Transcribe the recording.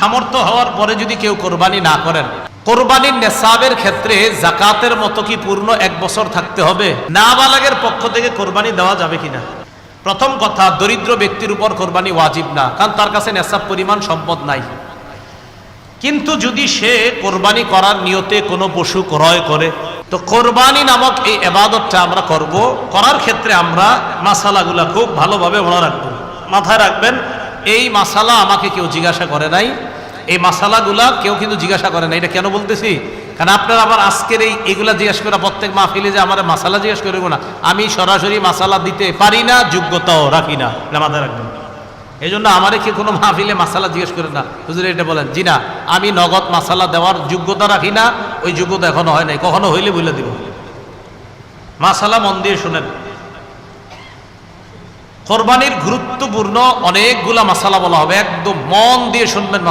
সামর্থ্য হওয়ার পরে যদি কেউ কোরবানি না করেন, কোরবানির নেসাবের ক্ষেত্রে জাকাতের মতো কি পূর্ণ 1 বছর থাকতে হবে? নাবালেগের পক্ষ থেকে কোরবানি দেওয়া যাবে কিনা? প্রথম কথা, দরিদ্র ব্যক্তির উপর কোরবানি ওয়াজিব না, কারণ তার কাছে নেসাব পরিমাণ সম্পদ নাই। কিন্তু যদি সে কোরবানি করার নিয়তে কোনো পশু ক্রয় করে, তো কোরবানি নামক এই ইবাদতটা আমরা করব, করার ক্ষেত্রে আমরা মাসালাগুলা খুব ভালোভাবে মনে রাখবো। মাথায় রাখবেন, এই মাসালা আমাকে কেউ জিজ্ঞাসা করে নাই, এই মাসালাগুলা কেউ কিন্তু জিজ্ঞাসা করে নাই। এটা কেন বলতেছি? কারণ আপনারা আবার আজকের এইগুলা জিজ্ঞাসা করে প্রত্যেক মাহফিলে যে আমার মাসালা জিজ্ঞাসা করবো না, আমি সরাসরি মাসালা দিতে পারি না, যোগ্যতাও রাখি না, মাথায় রাখবেন। এই জন্য আমারে কি কোনো মাহফিলে মাসালা জিজ্ঞেস করে না, হুজুর এটা বলেন, জি না, আমি নগদ মাসালা দেওয়ার যোগ্যতা রাখি না, ওই যোগ্যতা এখনো হয় নাই, কখনো হইলে বলে দিব। মাসালা মন দিয়ে শুনেন, কোরবানির গুরুত্বপূর্ণ অনেকগুলা মাসালা বলা হবে, একদম মন দিয়ে শুনবেন।